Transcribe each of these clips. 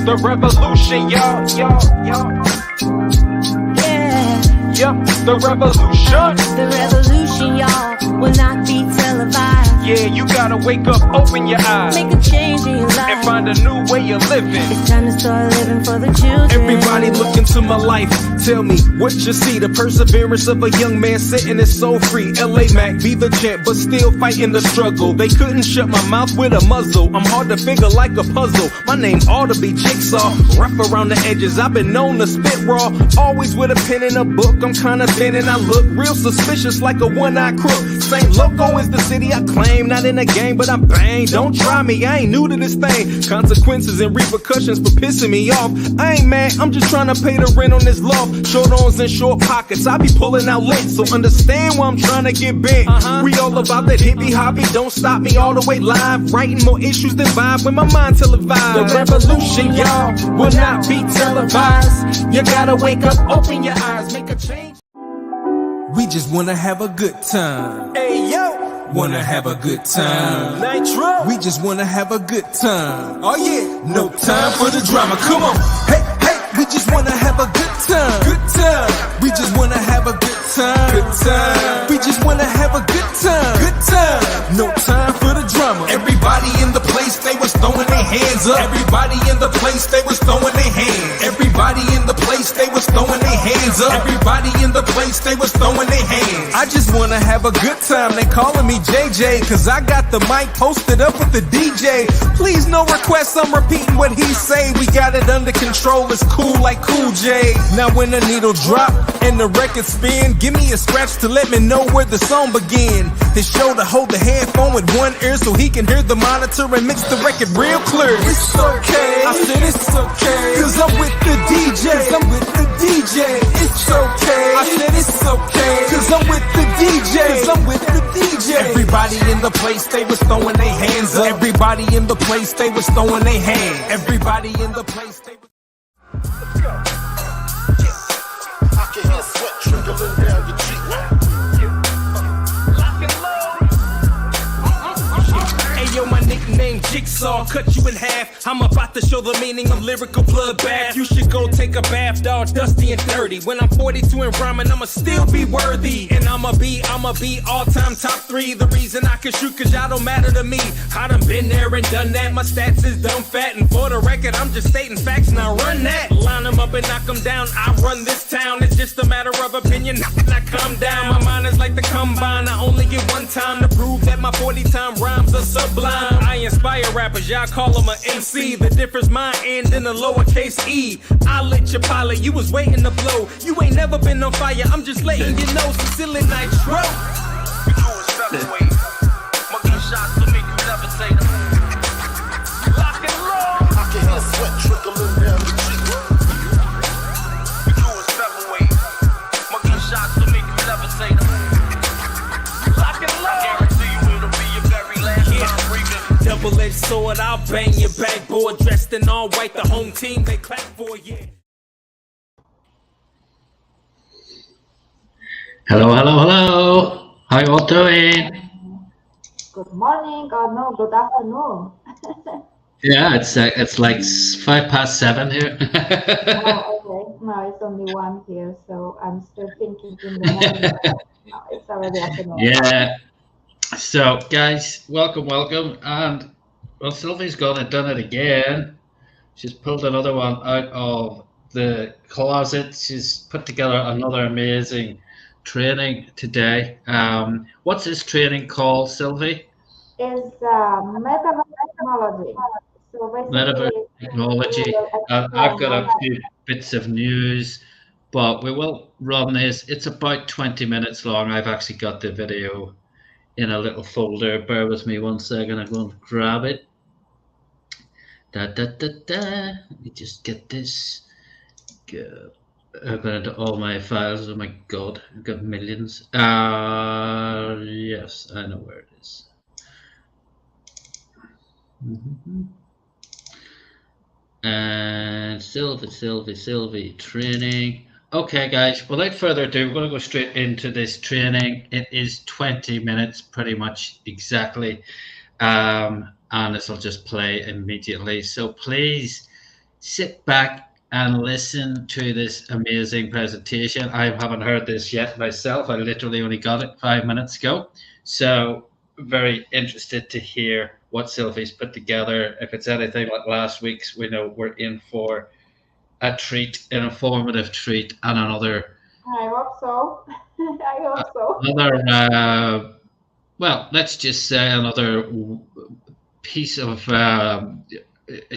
the revolution, y'all. Yup, the revolution. The revolution, y'all, will not be televised. Yeah, you gotta wake up, open your eyes, Make a change in your life, and find a new way of living. It's time to start living for the children. Everybody look into my life, tell me what you see. The perseverance of a young man sitting is so free. LA Mac be the champ, but still fighting the struggle. They couldn't shut my mouth with a muzzle. I'm hard to figure like a puzzle. My name ought to be Jigsaw, rough around the edges. I've been known to spit raw, always with a pen and a book. I'm kinda thin and I look real suspicious like a one-eyed crook. St. Loco is the city I claim, not in a game, but I'm bang. Don't try me, I ain't new to this thing. Consequences and repercussions for pissing me off. I ain't mad, I'm just trying to pay the rent on this loft. Short arms and short pockets, I be pulling out lint, so understand why I'm trying to get bent. We all about that hippie hobby, don't stop me all the way live. Writing more issues than vibe when my mind televised. The revolution, y'all, will not be televised. You gotta wake up, open your eyes, make a change. We just wanna have a good time. Hey yo, wanna have a good time. Nitro, we just wanna have a good time. Oh yeah, no time for the drama. Come on, hey, we just wanna have a good time. Good time. We just wanna have a good time. Good time. We just wanna have a good time. Good time. No time for the drama. Everybody in the place, they was throwing their hands up. Everybody in the place, they was throwing their hands. Everybody in the place, they was throwing their hands up. Everybody in the place, they was throwing their hands. I just wanna have a good time. They calling me JJ, cause I got the mic posted up with the DJ. Please no requests, I'm repeating what he say. We got it under control, it's cool like Cool J. Now when the needle drop and the record spin, give me a scratch to let me know where the song begin. His shoulder hold the headphone with one ear so he can hear the monitor and mix the record real clear. It's okay, I said it's okay, cause I'm with the DJ. Cause I'm with the DJ. It's okay, I said it's okay, cause I'm with the DJ. Cause I'm with the DJ. Everybody in the place, they was throwing their hands up. Everybody in the place, they was throwing their hands. Everybody in the place, they was... Let's go. I can hear sweat trickling down your cheek. Lock and load. Hey yo, my nickname Jigsaw, cut you in half. I'm about to show the meaning of lyrical bloodbath. You should go take a bath, all dusty and dirty. When I'm 42 and rhyming, I'ma still be worthy. And I'ma be all-time top 3. The reason I can shoot, cause y'all don't matter to me. I done been there and done that. My stats is dumb fat. And for the record, I'm just stating facts, now run that. Line them up and knock them down. I run this town. It's just a matter of opinion. I come down. My mind is like the combine. I only get one time to prove that my 40-time rhymes are sublime. I inspire rappers, y'all call them a MC. The difference my end in a lowercase e. I lit your pilot, you was waiting to blow. You ain't never been on fire, I'm just letting you know. Silly Nitro. You do is featherweight. Monkey shots to make you levitate. Lock and load. I can hear sweat trickling down the cheek. You do is featherweight. Monkey shots to make you levitate. Lock and load. I guarantee you it'll be your very last time breathing. Double-edged sword, I'll bang your backboard. Dressed in all white, the home team, they clap for you. Hello, hello, hello. How you all doing? Good morning, or no, good afternoon. Yeah, it's like 7:05 here. Oh, okay. No, it's only 1 here, so I'm still thinking in the morning. No, it's already afternoon. Yeah. So, guys, welcome. And, well, Silvii's gone and done it again. She's pulled another one out of the closet. She's put together another amazing training today. What's this training called, Silvii? It's metaverse technology. So Metaverse technology. I've got a few bits of news, but we will run this. It's about 20 minutes long. I've actually got the video in a little folder. Bear with me 1 second. I'm going to grab it. Let me just get this. Go. I've got into all my files. Oh my god, I've got millions. Yes, I know where it is. And Silvii training. Okay, guys, without further ado, we're going to go straight into this training. It is 20 minutes, pretty much exactly. And this will just play immediately. So please sit back and listen to this amazing presentation. I haven't heard this yet myself. I literally only got it 5 minutes ago. So very interested to hear what Silvie's put together. If it's anything like last week's, we know we're in for a treat, an informative treat, and another I hope so. I hope so. well, let's just say another piece of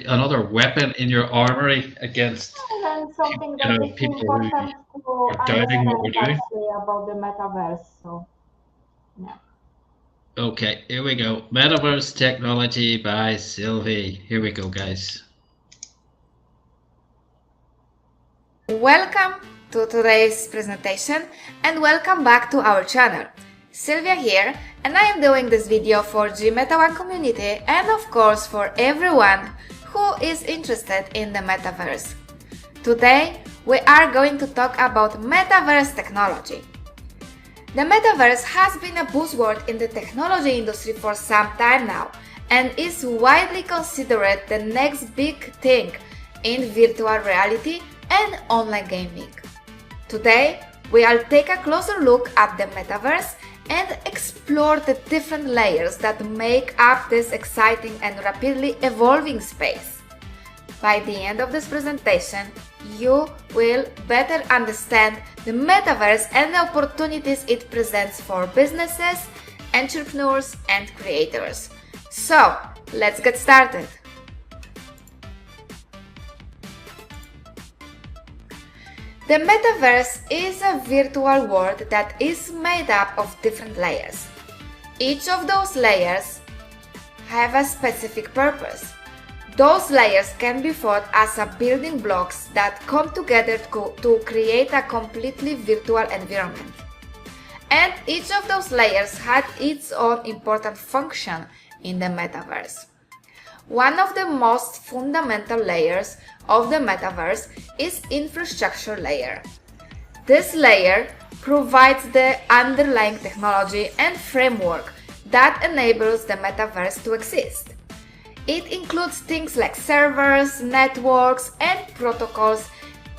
another weapon in your armory against And something that is people important who to are doubting what we're understand doing. actually about the metaverse. So, yeah. Okay, here we go. Metaverse technology by Silvii. Here we go, guys. Welcome to today's presentation and welcome back to our channel. Silvia here, and I am doing this video for the Meta1 community and of course for everyone who is interested in the metaverse. Today we are going to talk about metaverse technology. The metaverse has been a buzzword in the technology industry for some time now and is widely considered the next big thing in virtual reality and online gaming. Today, we'll take a closer look at the metaverse and explore the different layers that make up this exciting and rapidly evolving space. By the end of this presentation, you will better understand the metaverse and the opportunities it presents for businesses, entrepreneurs, and creators. So, let's get started. The metaverse is a virtual world that is made up of different layers. Each of those layers have a specific purpose. Those layers can be thought as a building blocks that come together to create a completely virtual environment. And each of those layers had its own important function in the metaverse. One of the most fundamental layers of the metaverse is infrastructure layer. This layer provides the underlying technology and framework that enables the metaverse to exist. It includes things like servers, networks, and protocols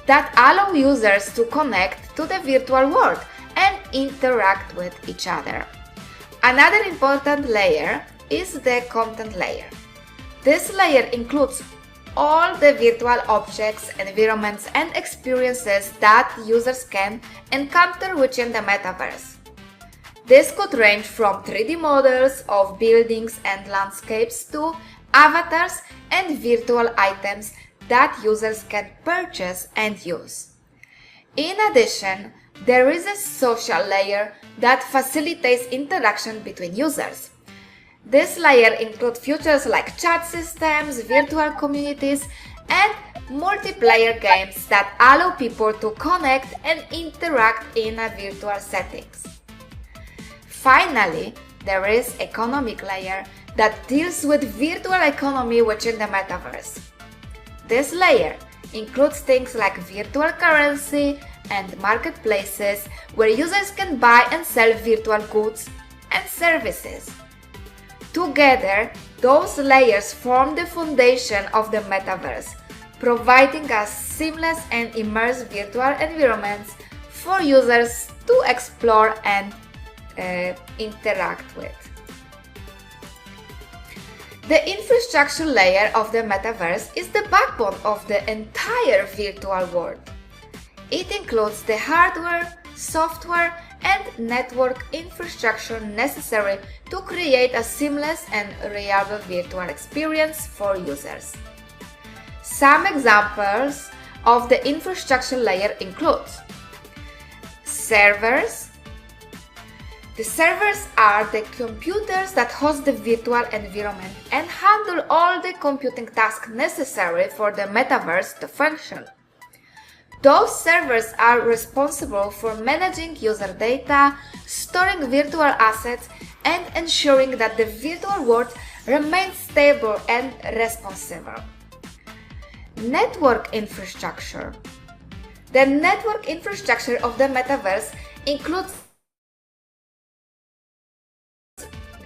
that allow users to connect to the virtual world and interact with each other. Another important layer is the content layer. This layer includes all the virtual objects, environments, and experiences that users can encounter within the metaverse. This could range from 3D models of buildings and landscapes to avatars and virtual items that users can purchase and use. In addition, there is a social layer that facilitates interaction between users. This layer includes features like chat systems, virtual communities, and multiplayer games that allow people to connect and interact in a virtual settings. Finally, there is economic layer that deals with virtual economy within the metaverse. This layer includes things like virtual currency and marketplaces where users can buy and sell virtual goods and services. Together, those layers form the foundation of the metaverse, providing a seamless and immersive virtual environments for users to explore and interact with. The infrastructure layer of the metaverse is the backbone of the entire virtual world. It includes the hardware, software, and network infrastructure necessary to create a seamless and reliable virtual experience for users. Some examples of the infrastructure layer include servers. The servers are the computers that host the virtual environment and handle all the computing tasks necessary for the metaverse to function. Those servers are responsible for managing user data, storing virtual assets, and ensuring that the virtual world remains stable and responsive. Network infrastructure. The network infrastructure of the metaverse includes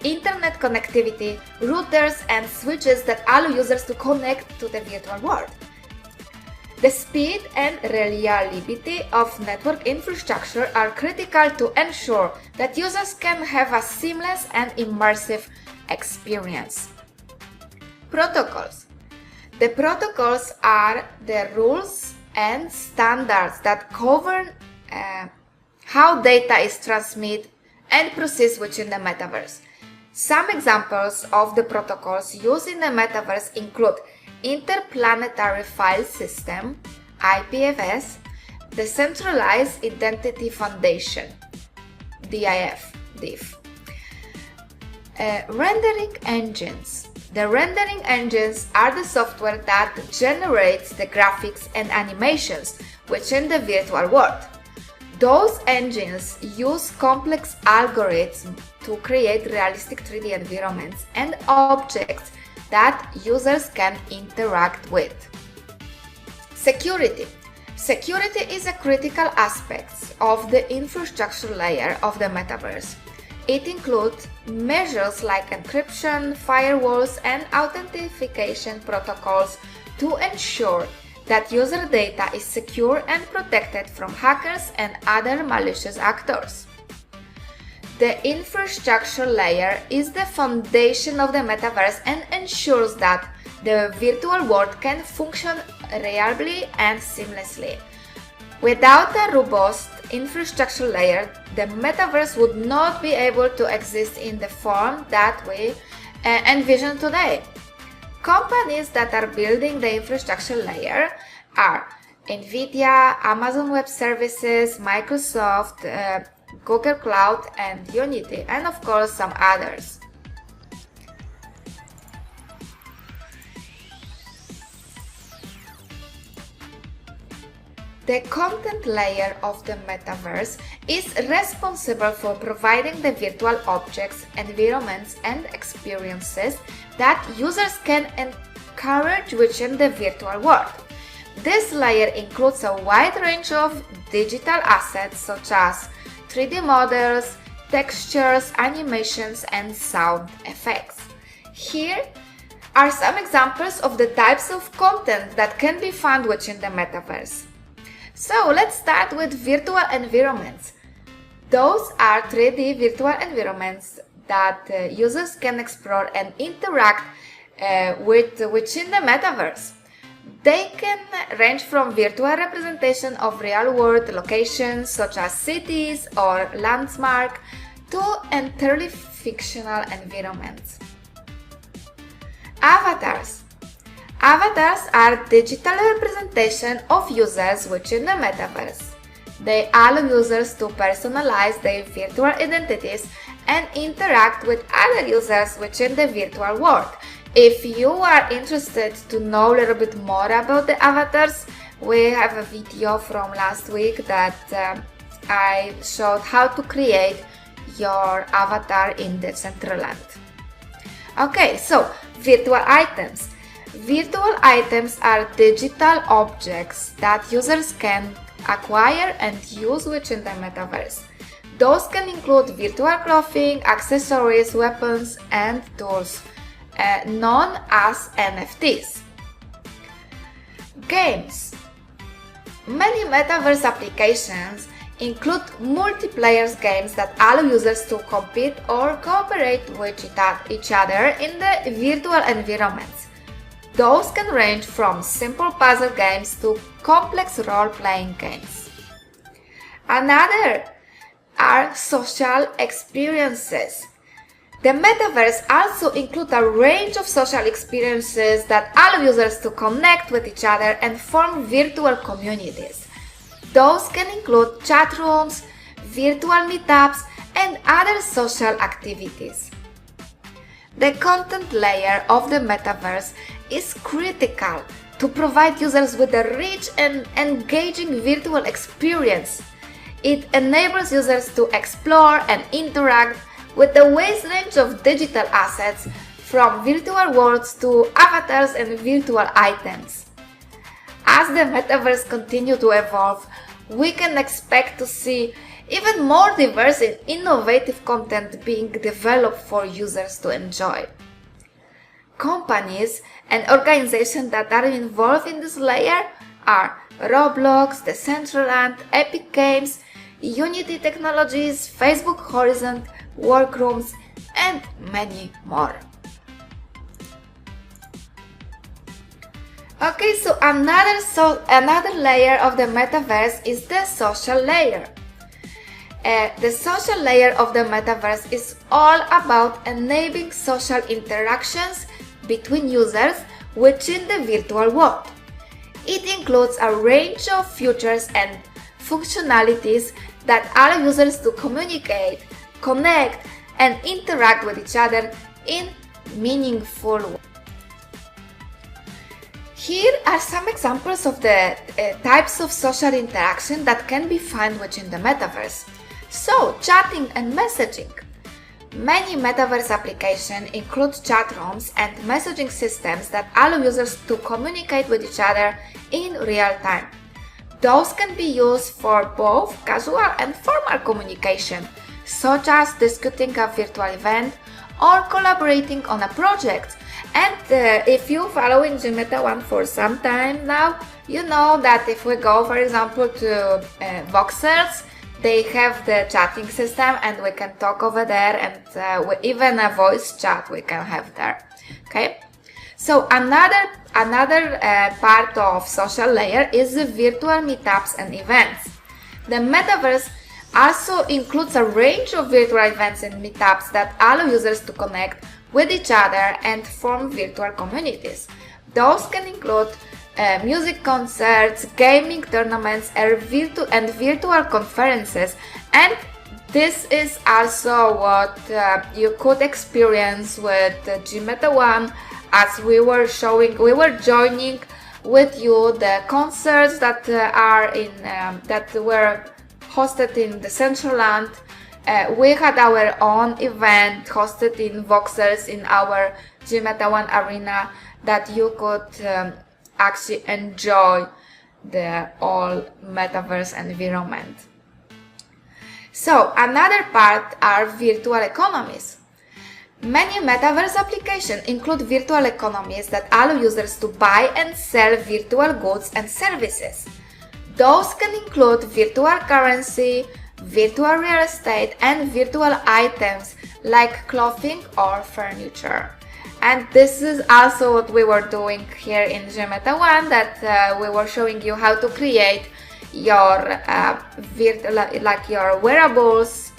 internet connectivity, routers, and switches that allow users to connect to the virtual world. The speed and reliability of network infrastructure are critical to ensure that users can have a seamless and immersive experience. Protocols. The protocols are the rules and standards that govern how data is transmitted and processed within the metaverse. Some examples of the protocols used in the metaverse include Interplanetary File System, IPFS, Decentralized Identity Foundation, DIF. Rendering engines. The rendering engines are the software that generates the graphics and animations within the virtual world. Those engines use complex algorithms to create realistic 3D environments and objects that users can interact with. Security. Security is a critical aspect of the infrastructure layer of the metaverse. It includes measures like encryption, firewalls, and authentication protocols to ensure that user data is secure and protected from hackers and other malicious actors. The infrastructure layer is the foundation of the metaverse and ensures that the virtual world can function reliably and seamlessly. Without a robust infrastructure layer, the metaverse would not be able to exist in the form that we envision today. Companies that are building the infrastructure layer are NVIDIA, Amazon Web Services, Microsoft, Google Cloud, and Unity, and of course some others. The content layer of the metaverse is responsible for providing the virtual objects, environments, and experiences that users can encourage within the virtual world. This layer includes a wide range of digital assets such as 3D models, textures, animations, and sound effects. Here are some examples of the types of content that can be found within the metaverse. So let's start with virtual environments. Those are 3D virtual environments that users can explore and interact within the metaverse. They can range from virtual representation of real-world locations such as cities or landmarks to entirely fictional environments. Avatars. Avatars are digital representation of users within the metaverse. They allow users to personalize their virtual identities and interact with other users within the virtual world. If you are interested to know a little bit more about the avatars, we have a video from last week that I showed how to create your avatar in Decentraland. Okay, so virtual items. Virtual items are digital objects that users can acquire and use within the metaverse. Those can include virtual clothing, accessories, weapons, and tools, known as NFTs. Games. Many metaverse applications include multiplayer games that allow users to compete or cooperate with each other in the virtual environments. Those can range from simple puzzle games to complex role-playing games. Another are social experiences. The metaverse also includes a range of social experiences that allow users to connect with each other and form virtual communities. Those can include chat rooms, virtual meetups, and other social activities. The content layer of the metaverse is critical to provide users with a rich and engaging virtual experience. It enables users to explore and interact with the vast range of digital assets, from virtual worlds to avatars and virtual items. As the metaverse continues to evolve, we can expect to see even more diverse and innovative content being developed for users to enjoy. Companies and organizations that are involved in this layer are Roblox, Decentraland, Epic Games, Unity Technologies, Facebook Horizon, Workrooms, and many more. Okay, so another layer of the metaverse is the social layer. The social layer of the metaverse is all about enabling social interactions between users within the virtual world. It includes a range of features and functionalities that allow users to communicate, connect, and interact with each other in meaningful ways. Here are some examples of the types of social interaction that can be found within the metaverse. So, chatting and messaging. Many metaverse applications include chat rooms and messaging systems that allow users to communicate with each other in real time. Those can be used for both casual and formal communication, such as discussing a virtual event or collaborating on a project. And if you're following GMeta1 for some time now, you know that if we go, for example, to Voxels, they have the chatting system and we can talk over there, and even a voice chat we can have there. Okay, so another part of social layer is the virtual meetups and events. The metaverse also includes a range of virtual events and meetups that allow users to connect with each other and form virtual communities. Those can include music concerts, gaming tournaments, and virtual conferences. And this is also what you could experience with GMeta1, as we were joining with you the concerts that that were hosted in Decentraland. We had our own event hosted in Voxels in our GMeta1 arena that you could actually enjoy the whole metaverse environment. So another part are virtual economies. Many metaverse applications include virtual economies that allow users to buy and sell virtual goods and services. Those can include virtual currency, virtual real estate, and virtual items like clothing or furniture. And this is also what we were doing here in GMeta1, that we were showing you how to create your your wearables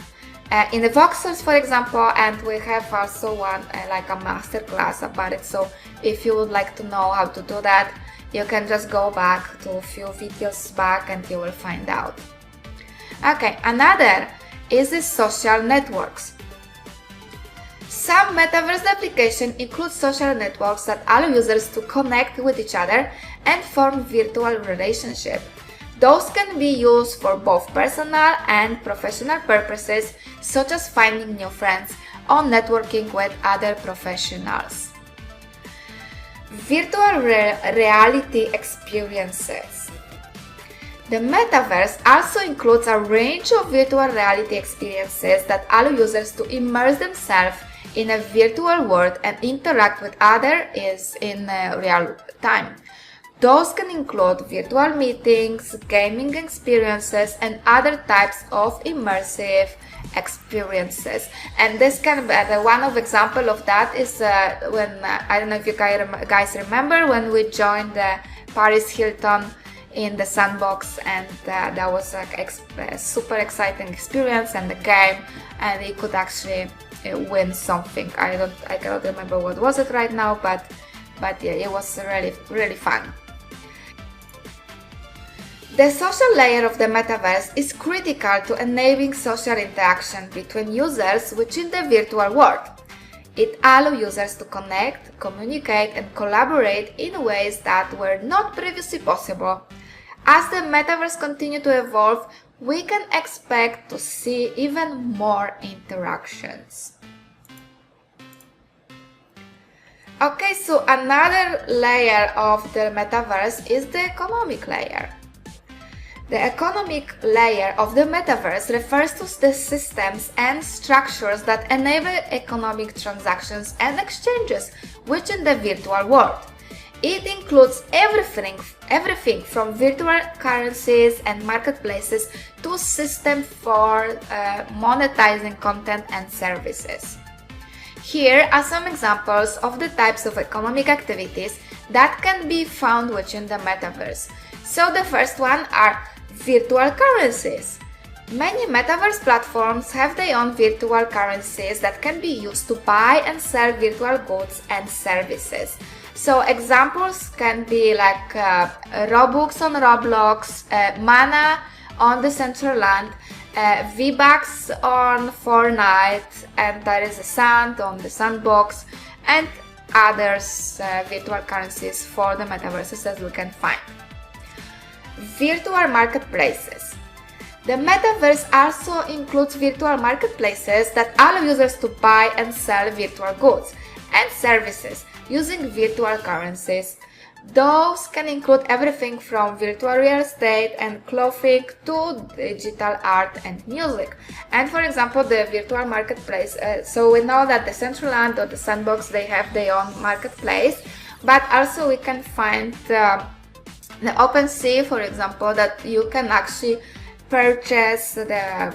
in the Voxels, for example, and we have also one like a masterclass about it. So if you would like to know how to do that, you can just go back to a few videos back and you will find out. Okay, another is the social networks. Some metaverse applications include social networks that allow users to connect with each other and form virtual relationships. Those can be used for both personal and professional purposes, such as finding new friends or networking with other professionals. Virtual reality experiences. The metaverse also includes a range of virtual reality experiences that allow users to immerse themselves in a virtual world and interact with others in real time. Those can include virtual meetings, gaming experiences, and other types of immersive experiences. And this can be one of example of that is when I don't know if you guys remember when we joined the Paris Hilton in the sandbox, and that was a super exciting experience and the game, and you could actually win something. I cannot remember what was it right now, but yeah, it was really fun. The social layer of the metaverse is critical to enabling social interaction between users within the virtual world. It allows users to connect, communicate, and collaborate in ways that were not previously possible. As the metaverse continues to evolve, we can expect to see even more interactions. Okay, so another layer of the metaverse is the economic layer. The economic layer of the metaverse refers to the systems and structures that enable economic transactions and exchanges within the virtual world. It includes everything from virtual currencies and marketplaces to systems for monetizing content and services. Here are some examples of the types of economic activities that can be found within the metaverse. So the first one are virtual currencies. Many metaverse platforms have their own virtual currencies that can be used to buy and sell virtual goods and services. So examples can be like Robux on Roblox, Mana on Decentraland, V-Bucks on Fortnite, and there is a Sand on the Sandbox, and others virtual currencies for the metaverses that we can find. Virtual marketplaces. The metaverse also includes virtual marketplaces that allow users to buy and sell virtual goods and services using virtual currencies. Those can include everything from virtual real estate and clothing to digital art and music. And for example, the virtual marketplace, so we know that the Decentraland or the Sandbox, they have their own marketplace, but also we can find the OpenSea, for example, that you can actually purchase the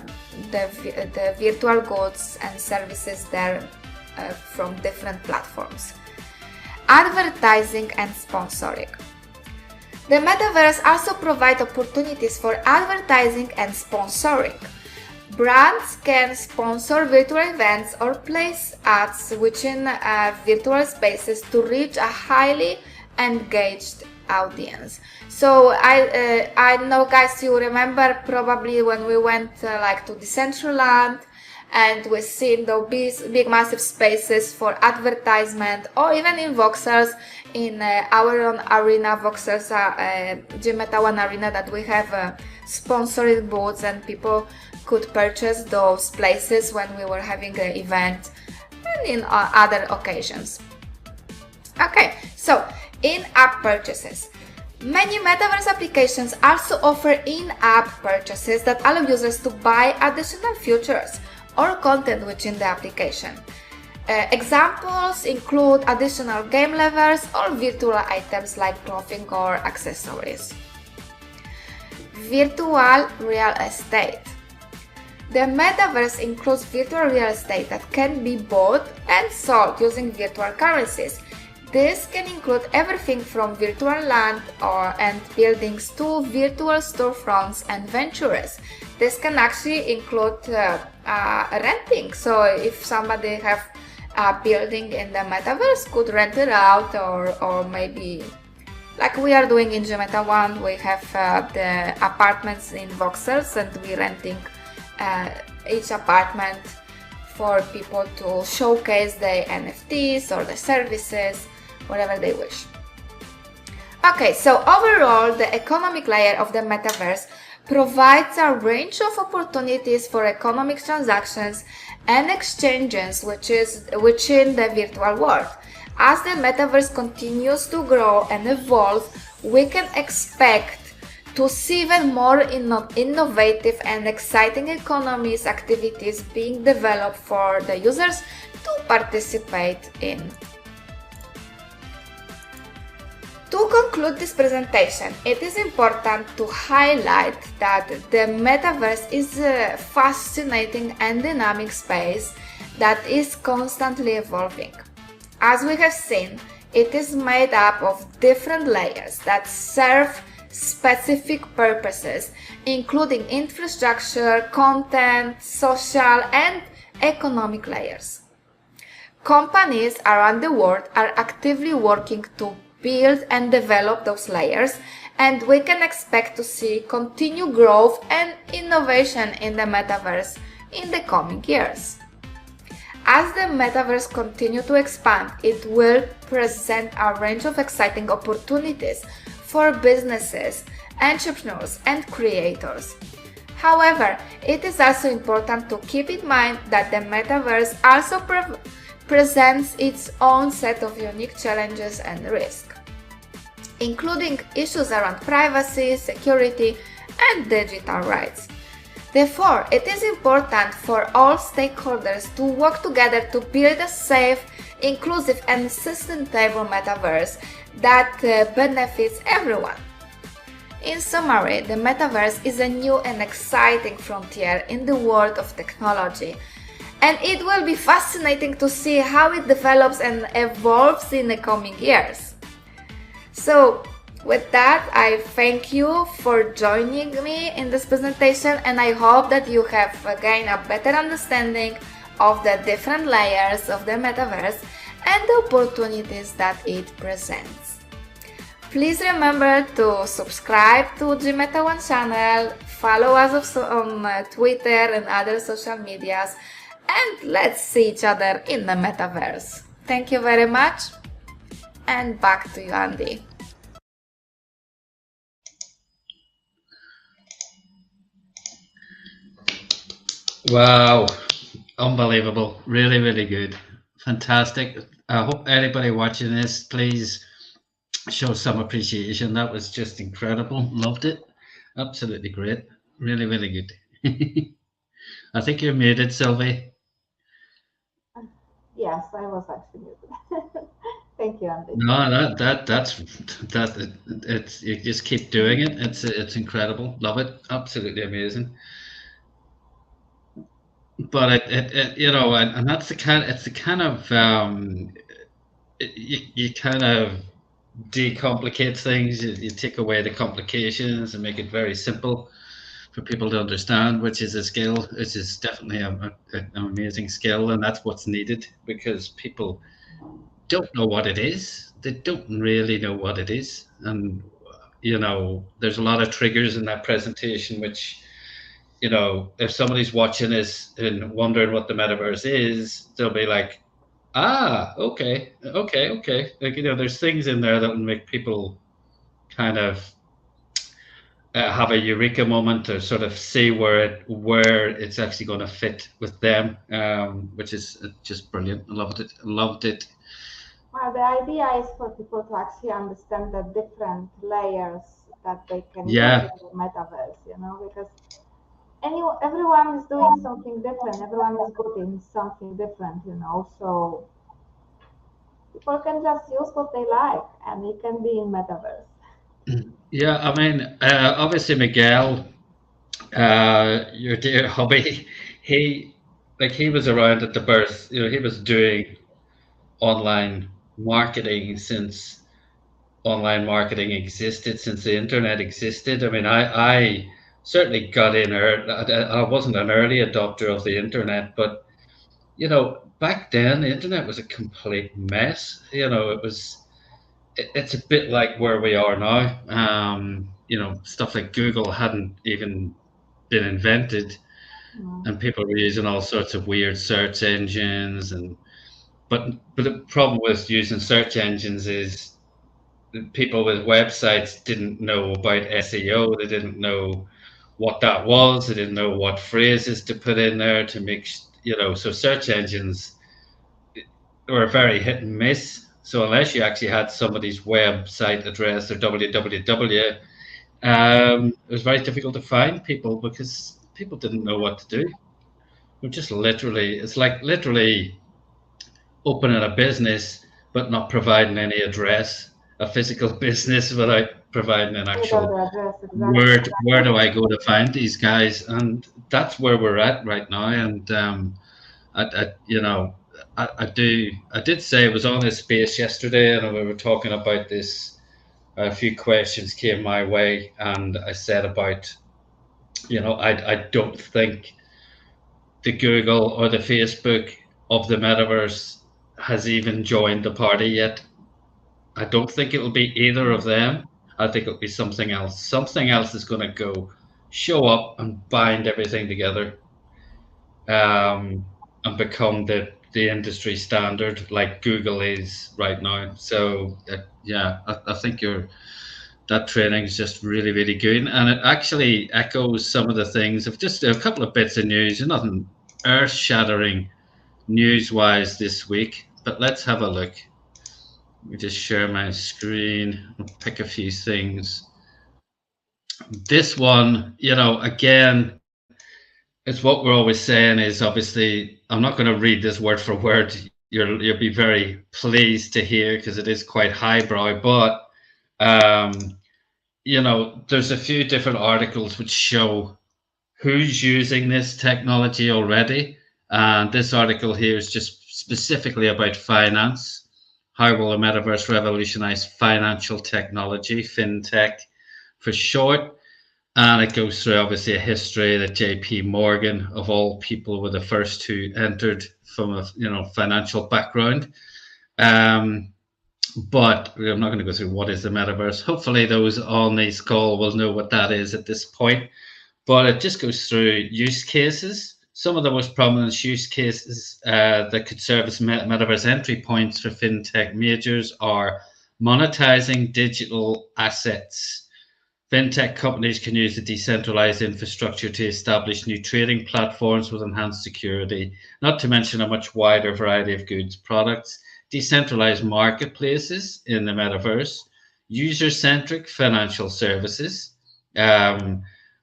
virtual goods and services there from different platforms. Advertising and sponsoring. The metaverse also provides opportunities for advertising and sponsoring. Brands can sponsor virtual events or place ads within virtual spaces to reach a highly engaged audience. So I know, guys, you remember probably when we went like to Decentraland, and we've seen those big massive spaces for advertisement, or even in voxels, in our own arena, voxels, Gmeta One arena, that we have sponsored booths and people could purchase those places when we were having an event and in other occasions. Okay, so in-app purchases. Many metaverse applications also offer in-app purchases that allow users to buy additional features or content within the application. Examples include additional game levels or virtual items like clothing or accessories. Virtual real estate. The metaverse includes virtual real estate that can be bought and sold using virtual currencies. This can include everything from virtual land and buildings to virtual storefronts and ventures. This can actually include renting. So if somebody have a building in the metaverse, could rent it out, or maybe like we are doing in Gmeta One, we have the apartments in voxels, and we're renting each apartment for people to showcase their NFTs or the services, whatever they wish. Okay, so overall, the economic layer of the metaverse provides a range of opportunities for economic transactions and exchanges within the virtual world. As the metaverse continues to grow and evolve, we can expect to see even more innovative and exciting economies activities being developed for the users to participate in. To conclude this presentation, it is important to highlight that the metaverse is a fascinating and dynamic space that is constantly evolving. As we have seen, it is made up of different layers that serve specific purposes, including infrastructure, content, social, and economic layers. Companies around the world are actively working to build and develop those layers, and we can expect to see continued growth and innovation in the metaverse in the coming years. As the metaverse continues to expand, it will present a range of exciting opportunities for businesses, entrepreneurs, and creators. However, it is also important to keep in mind that the metaverse also presents its own set of unique challenges and risks, including issues around privacy, security, and digital rights. Therefore, it is important for all stakeholders to work together to build a safe, inclusive, and sustainable metaverse that benefits everyone. In summary, the metaverse is a new and exciting frontier in the world of technology, and it will be fascinating to see how it develops and evolves in the coming years. So, with that, I thank you for joining me in this presentation, and I hope that you have gained a better understanding of the different layers of the metaverse and the opportunities that it presents. Please remember to subscribe to GMeta1 channel, follow us on Twitter and other social medias, and let's see each other in the metaverse. Thank you very much, and back to you, Andy. Wow, unbelievable. Really, really good. Fantastic. I hope anybody watching this, please show some appreciation. That was just incredible. Loved it. Absolutely great. Really, really good. I think you're muted, Silvii. Yes, I was actually muted. Thank you, Andy. No, that's it's you just keep doing it. It's incredible. Love it. Absolutely amazing. But it you know, and that's the kind it's the kind of you kind of decomplicate things. You take away the complications and make it very simple for people to understand, which is a skill, which is definitely an amazing skill, and that's what's needed because people don't know what it is. They don't really know what it is, and you know, there's a lot of triggers in that presentation, which you know, if somebody's watching this and wondering what the metaverse is, they'll be like, ah, okay, okay, okay. Like, you know, there's things in there that will make people kind of have a eureka moment or sort of see where it's actually going to fit with them, which is just brilliant. I loved it. Loved it. Well, the idea is for people to actually understand the different layers that they can use Yeah. in the metaverse, you know, because everyone is doing something different. Everyone is good in something different, you know, so people can just use what they like and it can be in metaverse. Yeah, I mean, obviously Miguel, your dear hubby, he he was around at the birth. You know, he was doing online marketing since online marketing existed, since the internet existed. I mean, I certainly got in early. I wasn't an early adopter of the internet, but you know, back then the internet was a complete mess. You know, it's a bit like where we are now. You know, stuff like Google hadn't even been invented, and people were using all sorts of weird search engines. And but the problem with using search engines is that people with websites didn't know about SEO. They didn't know what that was. They didn't know what phrases to put in there to make you know. So search engines were very hit and miss. So unless you actually had somebody's website address or www, it was very difficult to find people because people didn't know what to do. We're just literally, it's like literally opening a business but not providing any address, a physical business without providing an actual Without the address, exactly. where do I go to find these guys? And that's where we're at right now. And you know, I did say I was on this space yesterday, and we were talking about this. A few questions came my way, and I said about, you know, I don't think the Google or the Facebook of the metaverse has even joined the party yet. I don't think it'll be either of them. I think it'll be something else. Something else is going to go show up and bind everything together, and become the industry standard like Google is right now. So yeah, I think that training is just really, really good, and it actually echoes some of the things of just a couple of bits of news. Nothing earth-shattering news-wise this week, but let's have a look. Let me just share my screen and pick a few things. This one, you know, again, it's what we're always saying is obviously, I'm not going to read this word for word. you'll be very pleased to hear, because it is quite highbrow. But you know, there's a few different articles which show who's using this technology already. And this article here is just specifically about finance. How will the metaverse revolutionize financial technology, fintech for short? And it goes through obviously a history that JP Morgan, of all people, were the first who entered from a financial background. But I'm not going to go through what is the metaverse. Hopefully those on this call will know what that is at this point. But it just goes through use cases. Some of the most prominent use cases that could serve as metaverse entry points for fintech majors are monetizing digital assets. Fintech companies can use the decentralized infrastructure to establish new trading platforms with enhanced security, not to mention a much wider variety of goods products, decentralized marketplaces in the metaverse, user-centric financial services.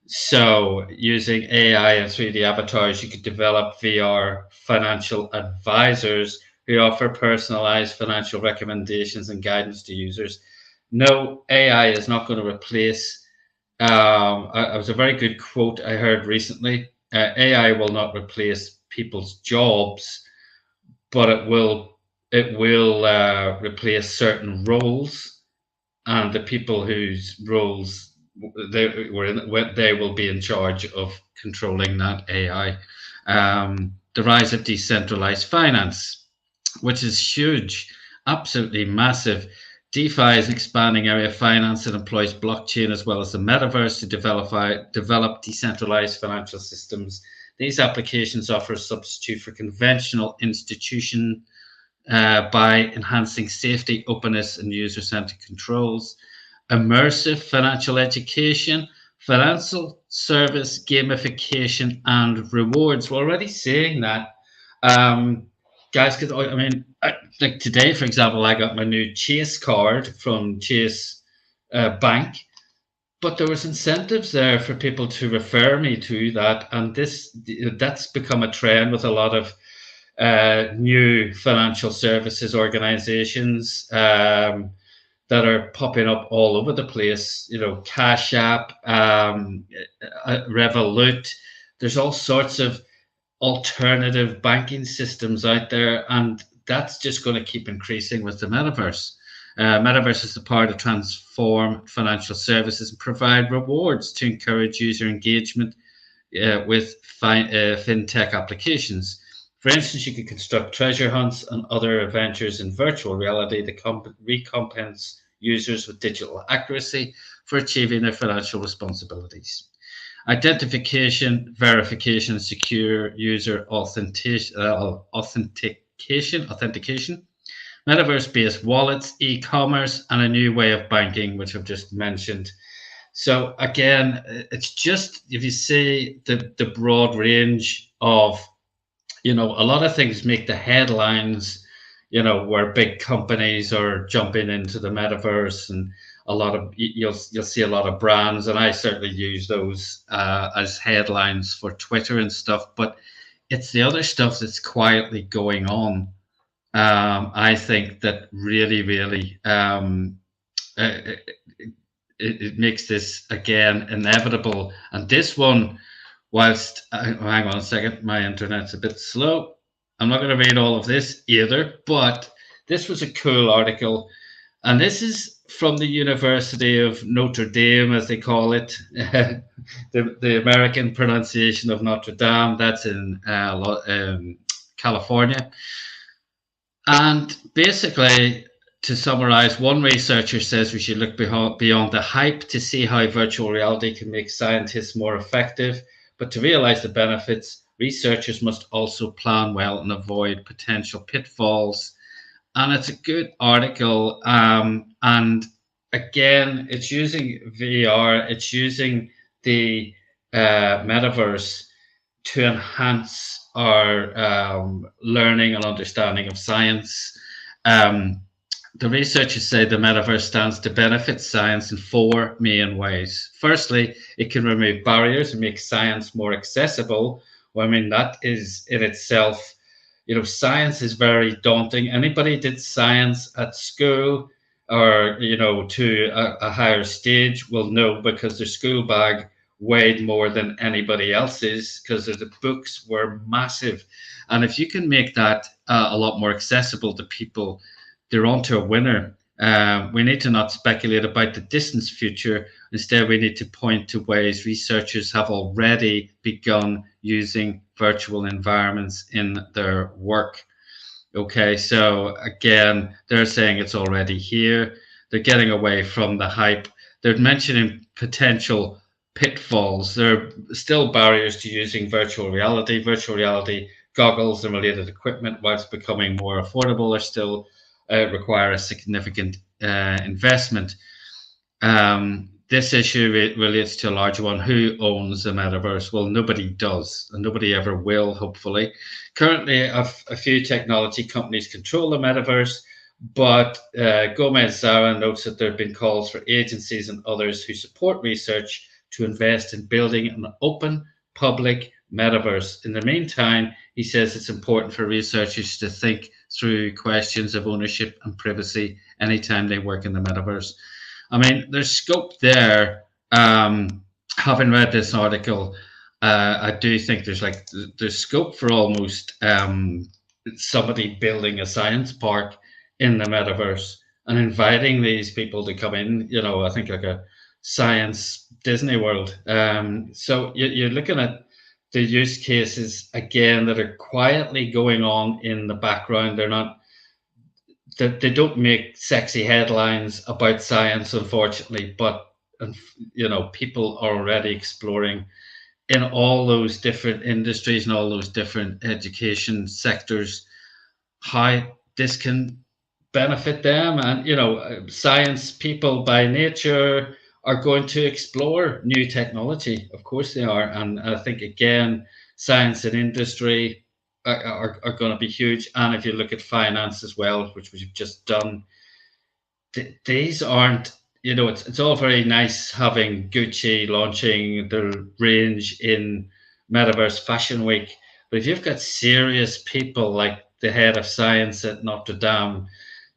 So using AI and 3D avatars, you could develop VR financial advisors who offer personalized financial recommendations and guidance to users. No, AI is not going to replace. It was a very good quote I heard recently. AI will not replace people's jobs, but it will replace certain roles, and the people whose roles they will be in charge of controlling that AI. The rise of decentralized finance, which is huge, absolutely massive. DeFi is an expanding area of finance that employs blockchain as well as the metaverse to develop decentralized financial systems. These applications offer a substitute for conventional institution by enhancing safety, openness, and user-centered controls. Immersive financial education, financial service gamification, and rewards. We're already seeing that, guys. Because I mean, like today, for example, I got my new Chase card from Chase Bank, but there was incentives there for people to refer me to that, and that's become a trend with a lot of new financial services organizations that are popping up all over the place. You know, Cash App, Revolut. There's all sorts of alternative banking systems out there, and that's just going to keep increasing with the metaverse. Metaverse is the power to transform financial services and provide rewards to encourage user engagement with fintech applications. For instance, you could construct treasure hunts and other adventures in virtual reality that recompense users with digital accuracy for achieving their financial responsibilities. Identification, verification, secure user authentication, metaverse-based wallets, e-commerce, and a new way of banking, which I've just mentioned. So again, it's just, if you see the broad range of, a lot of things make the headlines, where big companies are jumping into the metaverse, and you'll see a lot of brands, and I certainly use those as headlines for Twitter and stuff. But it's the other stuff that's quietly going on. I think that really, really, it makes this again inevitable. And this one, whilst hang on a second, my internet's a bit slow. I'm not going to read all of this either, but this was a cool article, and this is from the University of Notre Dame, as they call it, the American pronunciation of Notre Dame. That's in California. And basically, to summarize, one researcher says we should look beyond the hype to see how virtual reality can make scientists more effective. But to realize the benefits, researchers must also plan well and avoid potential pitfalls. And it's a good article. And again, it's using VR, it's using the metaverse to enhance our learning and understanding of science. The researchers say the metaverse stands to benefit science in 4 main ways. Firstly, it can remove barriers and make science more accessible. Well, I mean, that is in itself You know, science is very daunting. Anybody did science at school or, you know, to a higher stage will know, because their school bag weighed more than anybody else's, because the books were massive. And if you can make that a lot more accessible to people, they're onto a winner. We need to not speculate about the distant future. Instead, we need to point to ways researchers have already begun using virtual environments in their work. Okay, so again, they're saying it's already here. They're getting away from the hype. They're mentioning potential pitfalls. There are still barriers to using virtual reality. Virtual reality goggles and related equipment, whilst becoming more affordable, are still require a significant investment. This issue relates to a larger one. Who owns the metaverse? Well, nobody does, and nobody ever will, hopefully. Currently, a few technology companies control the metaverse, but Gomez Zara notes that there have been calls for agencies and others who support research to invest in building an open, public metaverse. In the meantime, he says it's important for researchers to think through questions of ownership and privacy anytime they work in the metaverse. I mean, there's scope there. Having read this article, I do think there's scope for almost somebody building a science park in the metaverse and inviting these people to come in. You know, I think like a science Disney World. So you're looking at the use cases again that are quietly going on in the background. They don't make sexy headlines about science, unfortunately, but you know, people are already exploring in all those different industries and all those different education sectors how this can benefit them. And you know, science people by nature are going to explore new technology. Of course they are. And I think again, science and industry are going to be huge. And if you look at finance as well, which we've just done, these aren't, you know, it's all very nice having Gucci launching their range in Metaverse Fashion Week, but if you've got serious people like the head of science at Notre Dame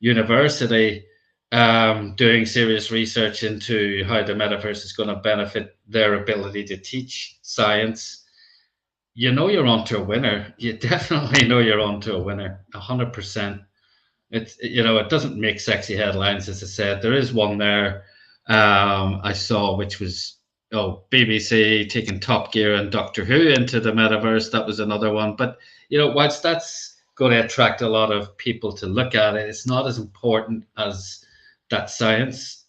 University doing serious research into how the metaverse is going to benefit their ability to teach science, you know you're onto a winner. You definitely know you're onto a winner, 100%. It's, you know, it doesn't make sexy headlines, as I said. There is one there I saw, which was BBC taking Top Gear and Doctor Who into the metaverse. That was another one. But you know, whilst that's going to attract a lot of people to look at it, it's not as important as that science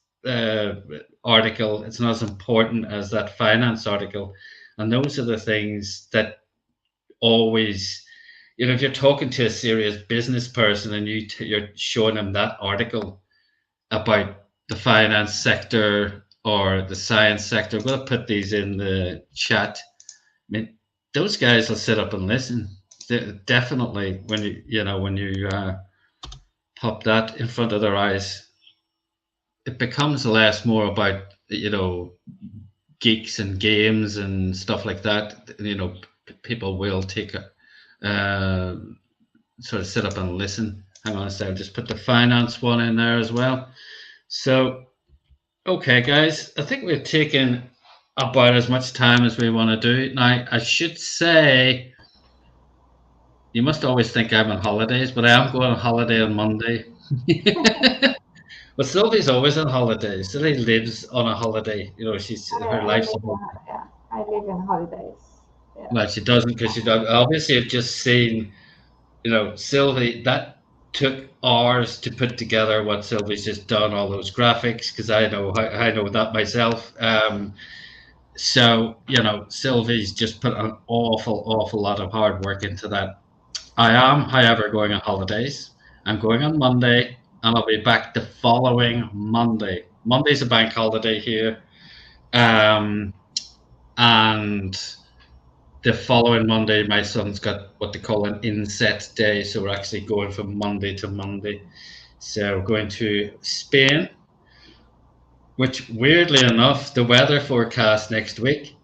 article. It's not as important as that finance article. And those are the things that always, you know, if you're talking to a serious business person and you're showing them that article about the finance sector or the science sector, I'm going to put these in the chat. I mean, those guys will sit up and listen. Definitely, when you pop that in front of their eyes, it becomes less more about, you know, geeks and games and stuff like that. You know, people will take a sort of sit up and listen. Hang on a second, just put the finance one in there as well. So, okay, guys, I think we've taken about as much time as we want to do. Now, I should say, you must always think I'm on holidays, but I am going on holiday on Monday. But Sylvie's always on holidays. Sylvie lives on a holiday. You know, her life's a holiday. Yeah, I live in holidays. Yeah. Well, she doesn't, because she does. Obviously, I've just seen, you know, Silvie, that took hours to put together what Sylvie's just done, all those graphics, because I know that myself. So, you know, Sylvie's just put an awful lot of hard work into that. I am, however, going on holidays. I'm going on Monday, and I'll be back the following Monday. Monday's a bank holiday here. And the following Monday, my son's got what they call an inset day. So we're actually going from Monday to Monday. So we're going to Spain, which weirdly enough, the weather forecast next week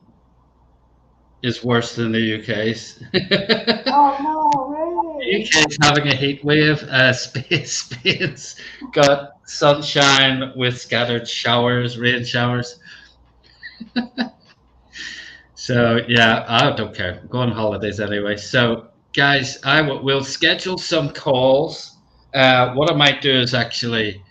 is worse than the UK's. Oh no, really? UK's having a heat wave. Spain's got sunshine with scattered showers, rain showers. So yeah, I don't care. Go on holidays anyway. So guys, we'll schedule some calls. What I might do is actually,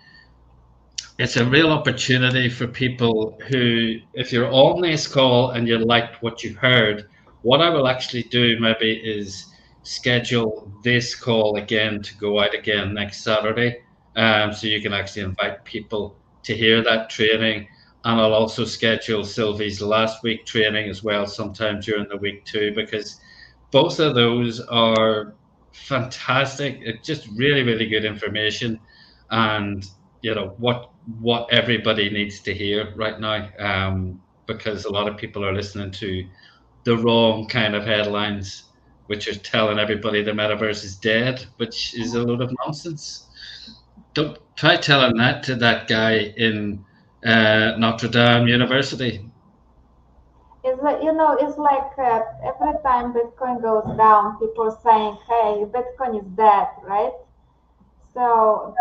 it's a real opportunity for people who, if you're on this call and you liked what you heard, what I will actually do maybe is schedule this call again to go out again next Saturday. So you can actually invite people to hear that training. And I'll also schedule Silvie's last week training as well, sometime during the week too, because both of those are fantastic. It's just really, really good information. And you know what everybody needs to hear right now, because a lot of people are listening to the wrong kind of headlines, which are telling everybody the metaverse is dead, which is a load of nonsense. Don't try telling that to that guy in Notre Dame University. It's like, it's like every time Bitcoin goes down, people saying, hey, Bitcoin is dead, right? So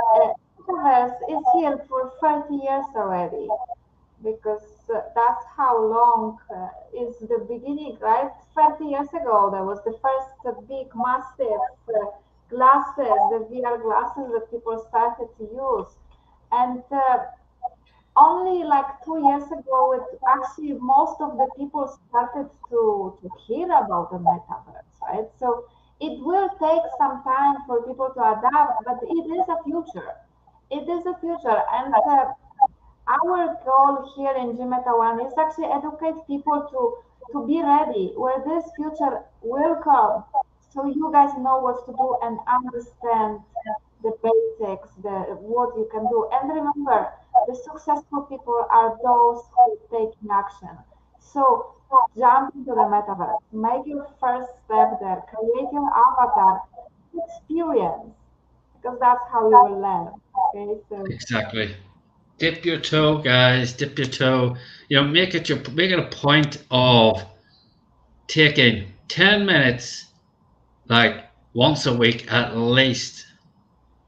Metaverse is here for 30 years already, because that's how long is the beginning, right? 30 years ago, there was the first big, massive glasses, the VR glasses that people started to use. And only like 2 years ago, actually most of the people started to hear about the metaverse, right? So it will take some time for people to adapt, but it is a future. It is a future, and our goal here in GMeta One is actually educate people to be ready where this future will come, so you guys know what to do and understand the basics, what you can do. And remember, the successful people are those who take action. So jump into the metaverse, make your first step there, create your avatar, experience, because that's how you will learn. Okay, so Exactly. Dip your toe, guys. Dip your toe. You know, make it a point of taking 10 minutes, like once a week at least,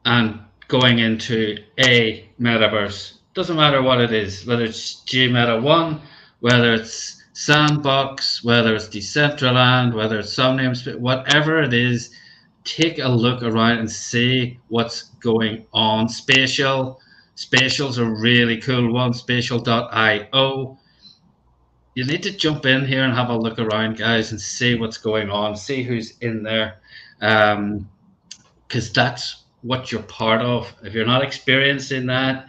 and going into a metaverse. Doesn't matter what it is, whether it's GMeta 1, whether it's Sandbox, whether it's Decentraland, whether it's Somnium, whatever it is, take a look around and see what's going on. Spatial's a really cool one, spatial.io. You need to jump in here and have a look around, guys, and see what's going on, see who's in there, because that's what you're part of. If you're not experiencing that,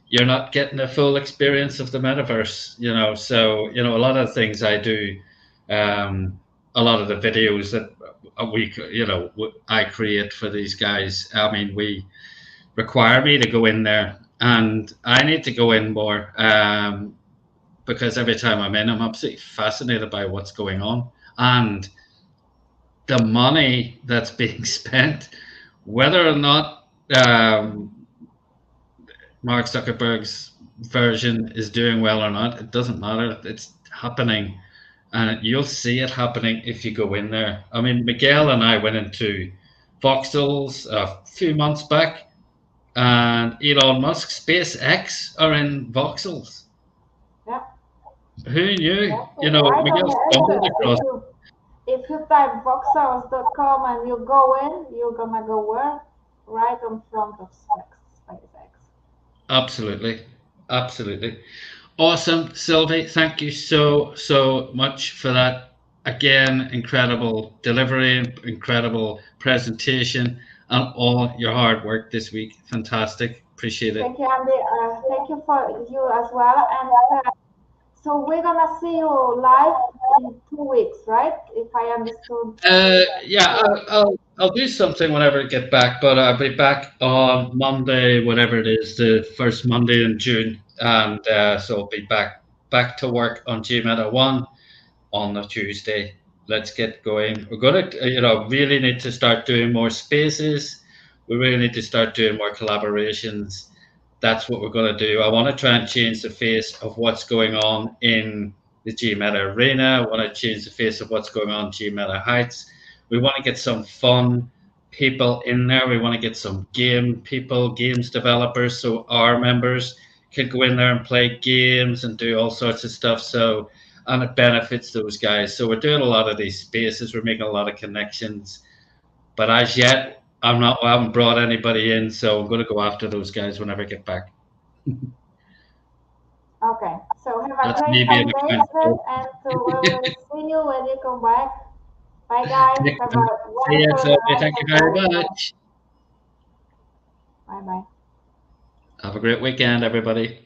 you're not getting the full experience of the metaverse. So a lot of the things I do, a lot of the videos that I create for these guys, I mean, we require me to go in there, and I need to go in more, because every time I'm in, I'm absolutely fascinated by what's going on and the money that's being spent, whether or not Mark Zuckerberg's version is doing well or not. It doesn't matter. It's happening, and you'll see it happening if you go in there. I mean, Miguel and I went into Voxels a few months back, and Elon Musk, SpaceX are in Voxels. yeah. Who knew? Right Miguel stumbled across. If you type voxels.com and you go in, you're gonna go where? Right in front of SpaceX. Absolutely. Awesome, Silvii. Thank you so much for that. Again, incredible delivery, incredible presentation, and all your hard work this week. Fantastic. Appreciate it. Thank you, Andy. Thank you for you as well. And so we're gonna see you live in 2 weeks, right? If I understood. Yeah, I'll do something whenever I get back, but I'll be back on Monday, whatever it is, the first Monday in June, and so I'll be back to work on GMeta 1 on the Tuesday. Let's get going. We're gonna, really need to start doing more spaces. We really need to start doing more collaborations. That's what we're going to do. I want to try and change the face of what's going on in the GMeta arena. I want to change the face of what's going on in GMeta Heights. We want to get some fun people in there. We want to get some game people, games developers, so our members can go in there and play games and do all sorts of stuff. So, and it benefits those guys. So we're doing a lot of these spaces. We're making a lot of connections. But as yet, I haven't brought anybody in, so I'm going to go after those guys whenever I get back. Okay, so have a That's great maybe an time, account. and we will see you when you come back. Bye, guys. Have a See you, wonderful Silvii. night. Thank you very much. Bye bye. Have a great weekend, everybody.